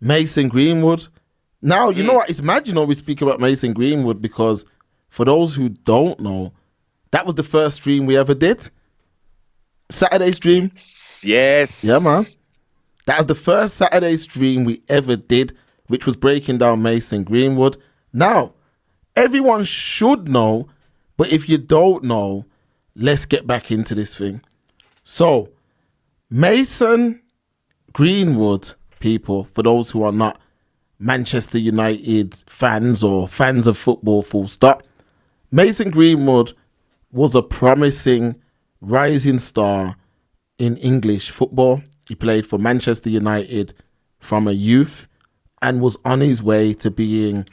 Mason Greenwood. Now, you know what? It's mad, we speak about Mason Greenwood because for those who don't know, that was the first stream we ever did. Saturday stream. Yes. Yeah, man. That was the first Saturday stream we ever did, which was breaking down Mason Greenwood. Now, everyone should know, but if you don't know, let's get back into this thing. So, Mason Greenwood, people, for those who are not Manchester United fans or fans of football, full stop, Mason Greenwood was a promising rising star in English football. He played for Manchester United from a youth and was on his way to being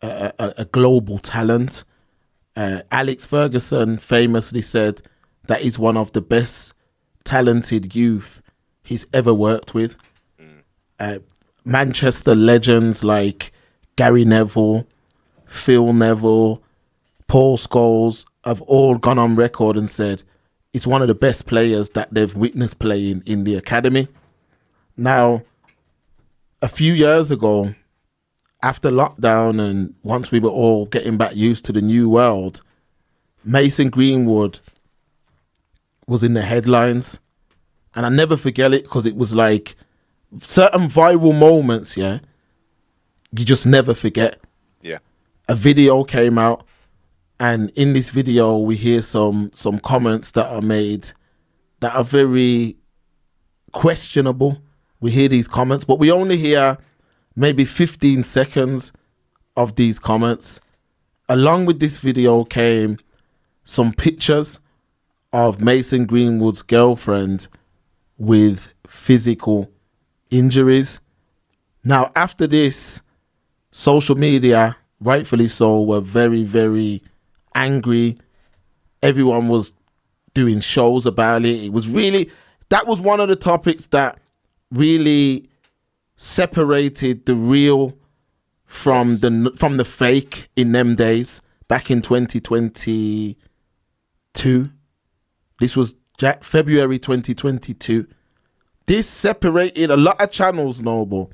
a global talent. Alex Ferguson famously said that he's one of the best talented youth he's ever worked with. Manchester legends like Gary Neville, Phil Neville, Paul Scholes have all gone on record and said it's one of the best players that they've witnessed playing in the academy. Now, a few years ago, after lockdown and once we were all getting back used to the new world, Mason Greenwood was in the headlines. And I never forget it because it was like certain viral moments, yeah, you just never forget. Yeah. A video came out, and in this video we hear some comments that are made that are very questionable. We hear these comments, but we only hear maybe 15 seconds of these comments. Along with this video came some pictures of Mason Greenwood's girlfriend with physical injuries. Now, after this, social media, rightfully so, were very, very angry. Everyone was doing shows about it. It was really, that was one of the topics that really separated the real from the fake in them days back in 2022. This was February 2022. This separated a lot of channels, Noble,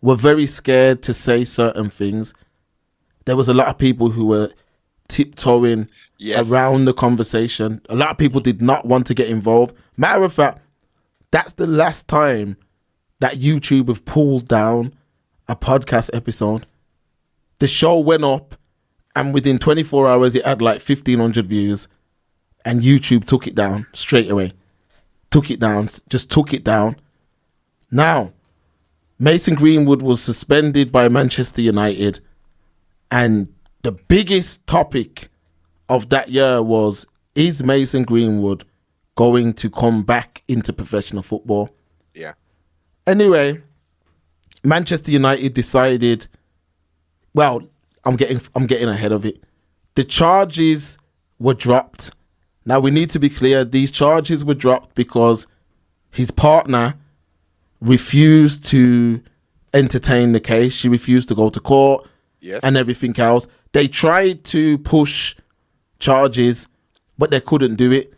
were very scared to say certain things. There was a lot of people who were tiptoeing around the conversation. A lot of people did not want to get involved. Matter of fact, that's the last time that YouTube have pulled down a podcast episode. The show went up and within 24 hours it had like 1,500 views and YouTube took it down straight away. Took it down. Now, Mason Greenwood was suspended by Manchester United, and the biggest topic of that year was, is Mason Greenwood going to come back into professional football? Yeah. Anyway, Manchester United decided, well, I'm getting ahead of it. The charges were dropped. Now, we need to be clear, these charges were dropped because his partner refused to entertain the case. She refused to go to court and everything else. They tried to push charges, but they couldn't do it.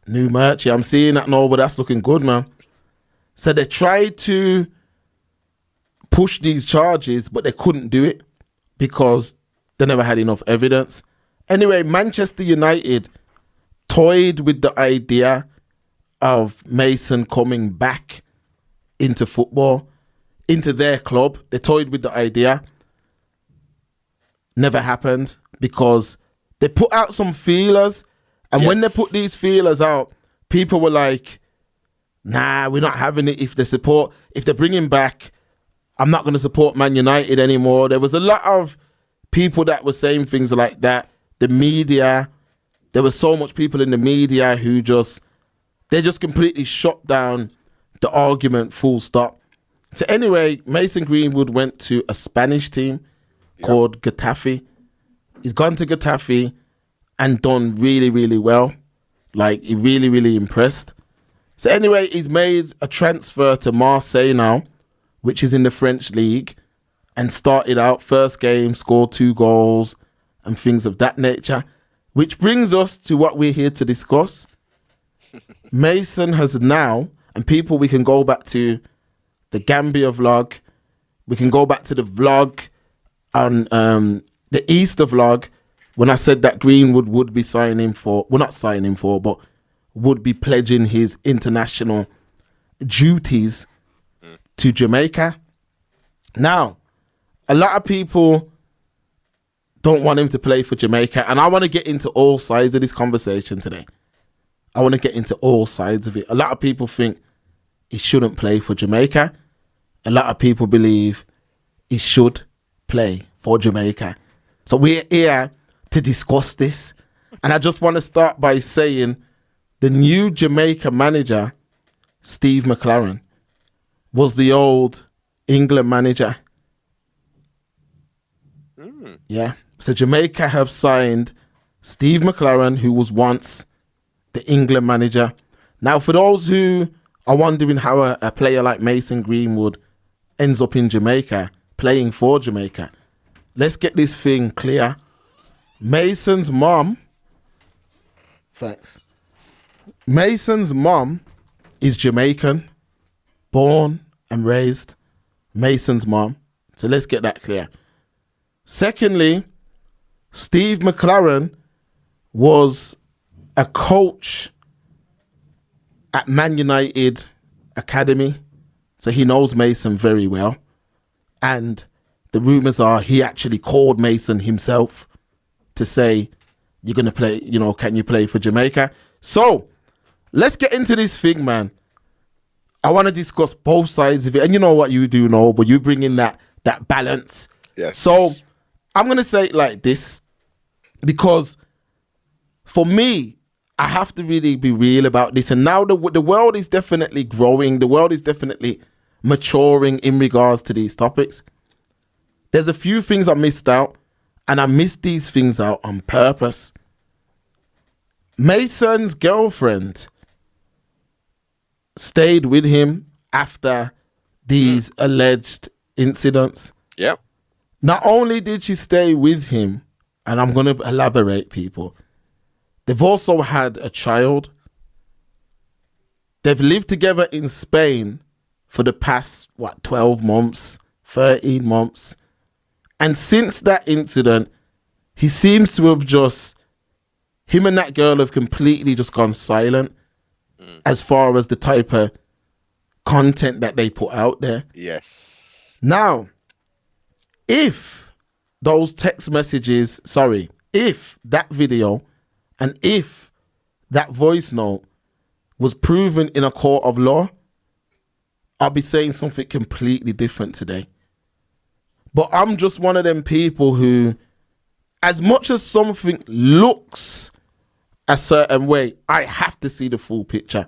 New merch, yeah, I'm seeing that now, but that's looking good, man. So they tried to push these charges, but they couldn't do it because they never had enough evidence. Anyway, Manchester United toyed with the idea of Mason coming back into football, into their club. They toyed with the idea. Never happened because they put out some feelers. And when they put these feelers out, people were like, nah, we're not having it. If they bring him back, I'm not going to support Man United anymore. There was a lot of people that were saying things like that. The media, there was so much people in the media who they just completely shut down the argument, full stop. So anyway, Mason Greenwood went to a Spanish team called Getafe. He's gone to Getafe and done really, really well. Like, he really, really impressed. So anyway, he's made a transfer to Marseille now, which is in the French league, and started out first game, scored 2 goals and things of that nature, which brings us to what we're here to discuss. Mason has now, and people, we can go back to the Gambia vlog. We can go back to the vlog on the Easter vlog when I said that Greenwood would be not signing for, but would be pledging his international duties to Jamaica. Now, a lot of people don't want him to play for Jamaica, and I want to get into all sides of this conversation today. I want to get into all sides of it. A lot of people think he shouldn't play for Jamaica. A lot of people believe he should play for Jamaica. So we're here to discuss this. And I just want to start by saying the new Jamaica manager, Steve McLaren, was the old England manager. Yeah. So Jamaica have signed Steve McLaren, who was once the England manager. Now, for those who are wondering how a player like Mason Greenwood ends up in Jamaica, playing for Jamaica, let's get this thing clear. Mason's mom is Jamaican, born and raised. Mason's mom. So let's get that clear. Secondly, Steve McLaren was a coach at Man United Academy. So he knows Mason very well. And the rumours are he actually called Mason himself to say, you're going to play, can you play for Jamaica? So let's get into this thing, man. I want to discuss both sides of it. And you know what you do know, but you bring in that balance. Yes. So I'm going to say it like this, because for me, I have to really be real about this. And now the world is definitely growing. The world is definitely maturing in regards to these topics. There's a few things I missed out, and I missed these things out on purpose. Mason's girlfriend stayed with him after these alleged incidents. Yep. Not only did she stay with him, and I'm going to elaborate, people, they've also had a child. They've lived together in Spain for the past, 12 months, 13 months. And since that incident, he seems to have him and that girl have completely just gone silent as far as the type of content that they put out there. Yes. Now, if those text messages, if that video and if that voice note was proven in a court of law, I'll be saying something completely different today. But I'm just one of them people who, as much as something looks a certain way, I have to see the full picture.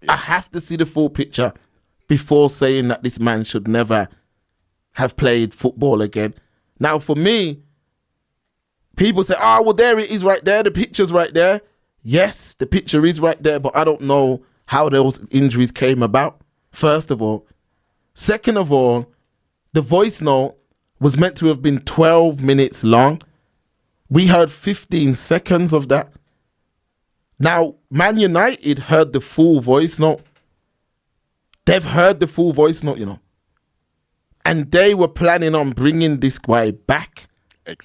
Yes. I have to see the full picture before saying that this man should never have played football again. Now, for me, people say, well, there it is right there. The picture's right there. Yes, the picture is right there, but I don't know how those injuries came about, first of all. Second of all, the voice note was meant to have been 12 minutes long. We heard 15 seconds of that. Now, Man United heard the full voice note. They've heard the full voice note, And they were planning on bringing this guy back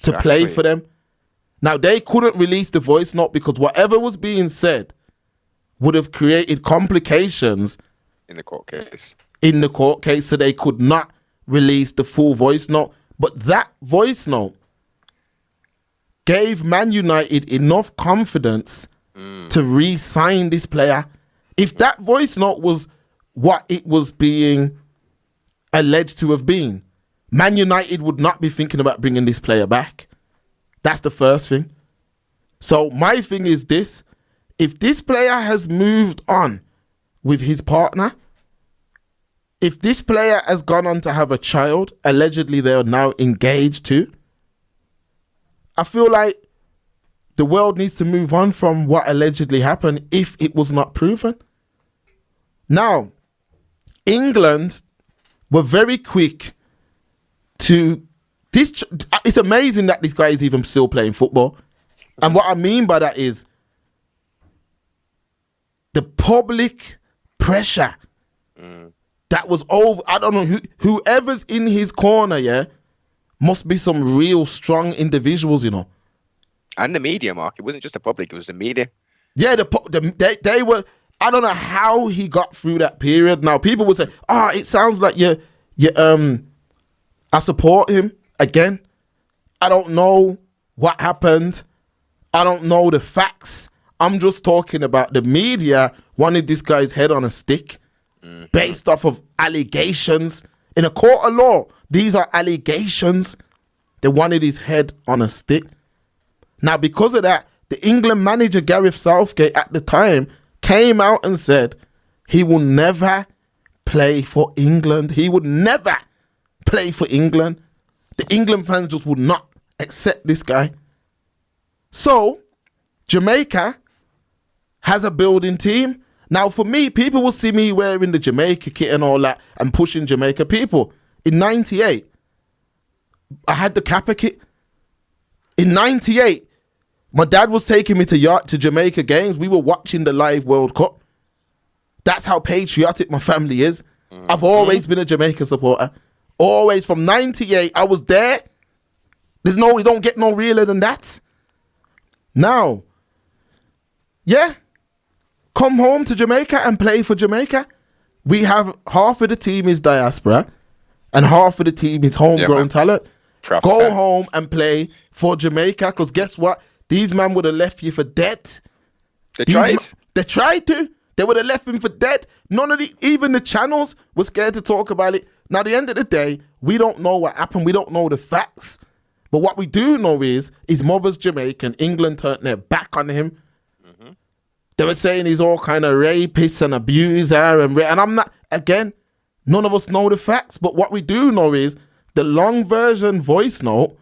to play for them. Now, they couldn't release the voice note because whatever was being said would have created complications in the court case. So they could not release the full voice note. But that voice note gave Man United enough confidence to re-sign this player. If that voice note was what it was being alleged to have been, Man United would not be thinking about bringing this player back. That's the first thing. So my thing is this. If this player has moved on with his partner, if this player has gone on to have a child, allegedly they are now engaged to, I feel like the world needs to move on from what allegedly happened if it was not proven. Now, England were very quick to this. It's amazing that this guy is even still playing football. And what I mean by that is the public pressure that was over. I don't know whoever's in his corner, yeah, must be some real strong individuals, you know. And the media, Mark. It wasn't just the public; it was the media. Yeah, they were. I don't know how he got through that period. Now people will say, it sounds like I support him again. I don't know what happened. I don't know the facts. I'm just talking about the media wanted this guy's head on a stick based off of allegations. In a court of law, these are allegations. They wanted his head on a stick. Now, because of that, the England manager, Gareth Southgate, at the time, came out and said he will never play for England. He would never play for England. The England fans just would not accept this guy. So, Jamaica has a building team. Now, for me, people will see me wearing the Jamaica kit and all that and pushing Jamaica people. In 98, I had the Kappa kit. In 98, my dad was taking me to Jamaica games. We were watching the live World Cup. That's how patriotic my family is. I've always been a Jamaica supporter. Always. From 98, I was there. We don't get no realer than that. Now, yeah, come home to Jamaica and play for Jamaica. We have half of the team is diaspora and half of the team is homegrown talent. Go home and play for Jamaica, because guess what? These men would have left you for dead. They tried to. They would have left him for dead. Even the channels were scared to talk about it. Now, at the end of the day, we don't know what happened. We don't know the facts. But what we do know is his mother's Jamaican. England turned their back on him. They were saying he's all kind of rapist and abuser. And I'm not, again, none of us know the facts. But what we do know is the long version voice note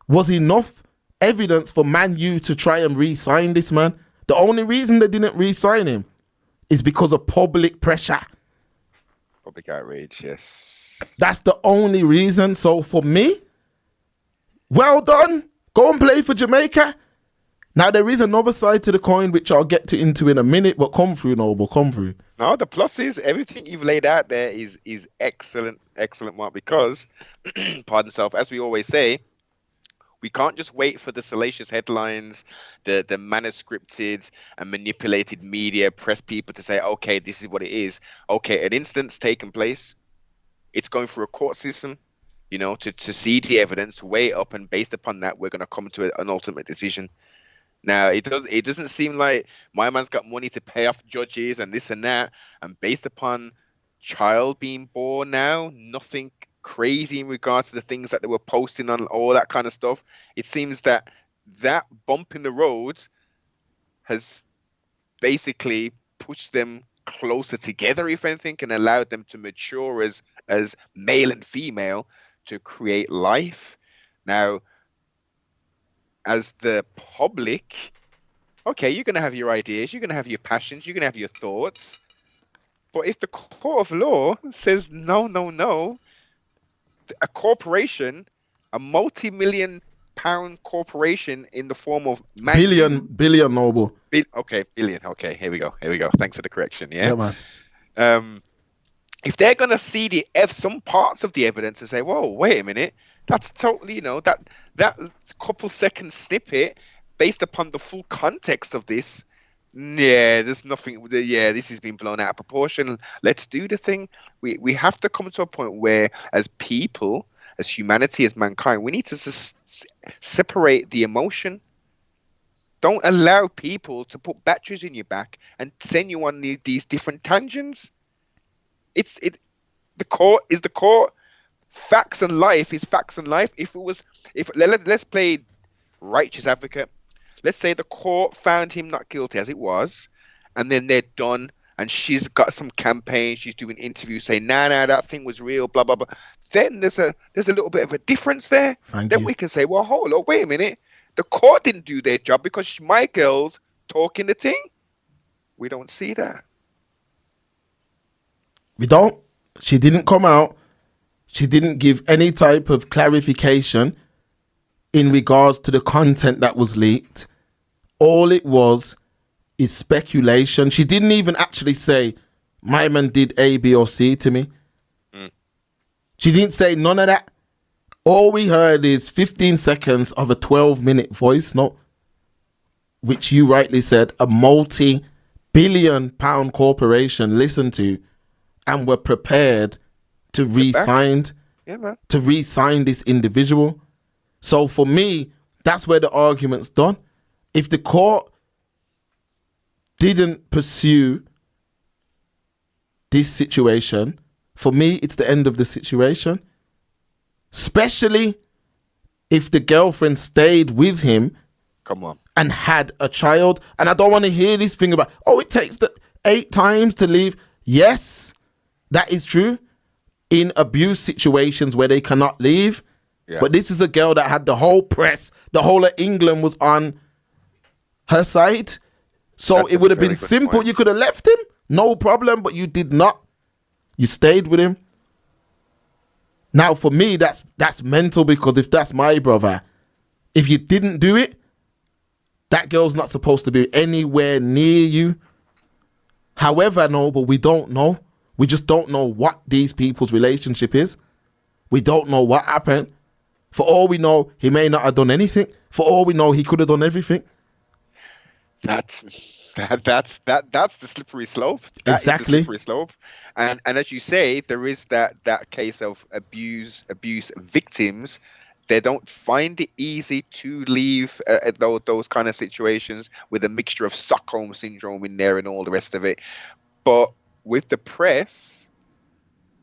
was enough evidence for Man U to try and re-sign this man. The only reason they didn't re-sign him is because of public pressure. Public outrage, yes. That's the only reason. So for me, well done. Go and play for Jamaica. Now, there is another side to the coin, which I'll get into in a minute, but come through, Noble, come through. No, the plus is everything you've laid out there is excellent, Mark, because, pardon self, as we always say, we can't just wait for the salacious headlines, the manuscripted and manipulated media, press people to say, okay, this is what it is. Okay, an instance taken place. It's going through a court system, to see the evidence, weigh it up, and based upon that, we're going to come to an ultimate decision. Now, it doesn't seem like my man's got money to pay off judges and this and that. And based upon child being born now, nothing crazy in regards to the things that they were posting on, all that kind of stuff. It seems that bump in the road has basically pushed them closer together, if anything, and allowed them to mature as male and female to create life. Now, as the public, okay, you're going to have your ideas, you're going to have your passions, you're going to have your thoughts. But if the court of law says no, a corporation, a multi-million pound corporation in the form of billion, Noble. Billion. Okay, here we go. Thanks for the correction. Yeah, man. If they're going to see some parts of the evidence and say, whoa, wait a minute, that's totally, that couple seconds snippet based upon the full context of this, there's nothing, this has been blown out of proportion. Let's do the thing. We have to come to a point where, as people, as humanity, as mankind, we need to separate the emotion. Don't allow people to put batteries in your back and send you on these different tangents. The core. Facts and life is facts and life. Let's play righteous advocate. Let's say the court found him not guilty as it was, and then they're done, and she's got some campaign, she's doing interviews saying, nah, that thing was real, blah, blah, blah. Then there's a little bit of a difference there. We can say, well, hold on, wait a minute. The court didn't do their job because my girl's talking the thing. We don't see that. We don't. She didn't come out. She didn't give any type of clarification in regards to the content that was leaked. All it was is speculation. She didn't even actually say, my man did A, B, or C to me. She didn't say none of that. All we heard is 15 seconds of a 12-minute voice note, which you rightly said a multi-billion-pound corporation listened to and were prepared to re-sign this individual. So for me, that's where the argument's done. If the court didn't pursue this situation, for me, it's the end of the situation. Especially if the girlfriend stayed with him. Come on. And had a child. And I don't want to hear this thing about, it takes 8 times to leave. Yes, that is true. In abuse situations where they cannot leave. Yeah. But this is a girl that had the whole press, the whole of England was on her side. So it would have been simple. Point. You could have left him, no problem, but you did not. You stayed with him. Now, for me, that's mental, because if that's my brother, if you didn't do it, that girl's not supposed to be anywhere near you. However, but we don't know. We just don't know what these people's relationship is. We don't know what happened. For all we know, he may not have done anything. For all we know, he could have done everything. That's the slippery slope. That exactly. Is the slippery slope. And as you say, there is that case of abuse victims. They don't find it easy to leave those kind of situations with a mixture of Stockholm syndrome in there and all the rest of it. But with the press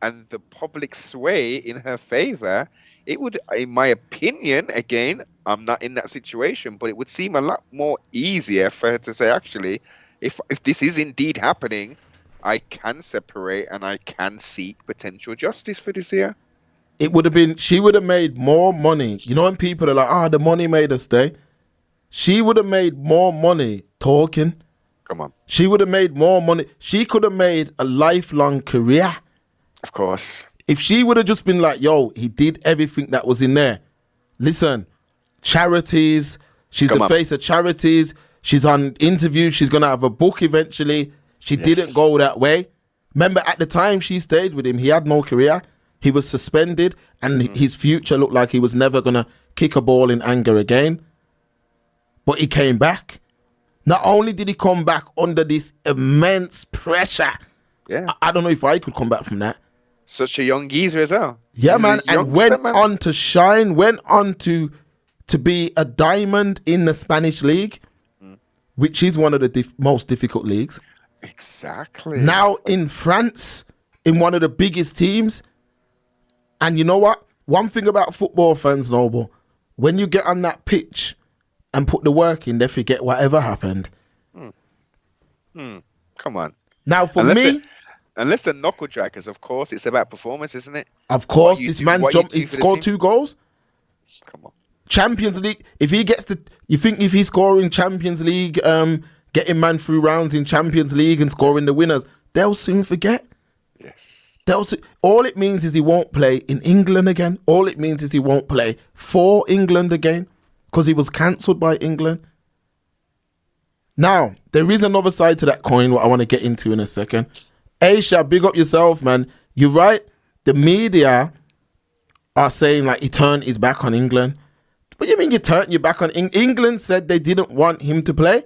and the public sway in her favor, it would, in my opinion, again, I'm not in that situation, but it would seem a lot more easier for her to say, actually, if this is indeed happening, I can separate and I can seek potential justice for this here. It would have been, she would have made more money. You know when people are like, the money made us stay? She would have made more money talking. Come on. She would have made more money. She could have made a lifelong career. Of course. If she would have just been like, he did everything that was in there. Listen, charities, she's the face of charities. She's on interviews. She's going to have a book eventually. She didn't go that way. Remember, at the time she stayed with him, he had no career. He was suspended, and his future looked like he was never going to kick a ball in anger again. But he came back. Not only did he come back under this immense pressure. Yeah. I don't know if I could come back from that. Such a young geezer as well. Yeah, man. And went on to shine, went on to be a diamond in the Spanish league, which is one of the most difficult leagues. Exactly. Now in France, in one of the biggest teams. And you know what? One thing about football fans, Noble, when you get on that pitch and put the work in, they forget whatever happened. Come on. Now, for unless the knuckle draggers, of course, it's about performance, isn't it? Of course, this man's jumped. He scored 2 goals. Come on. Champions League. If he gets you think if he's scoring Champions League, getting man through rounds in Champions League and scoring the winners, they'll soon forget. Yes. All it means is he won't play in England again. All it means is he won't play for England again because he was cancelled by England. Now, there is another side to that coin what I want to get into in a second. Aisha, big up yourself, man. You're right. The media are saying like he turned his back on England. What do you mean you turned your back on England? England said they didn't want him to play.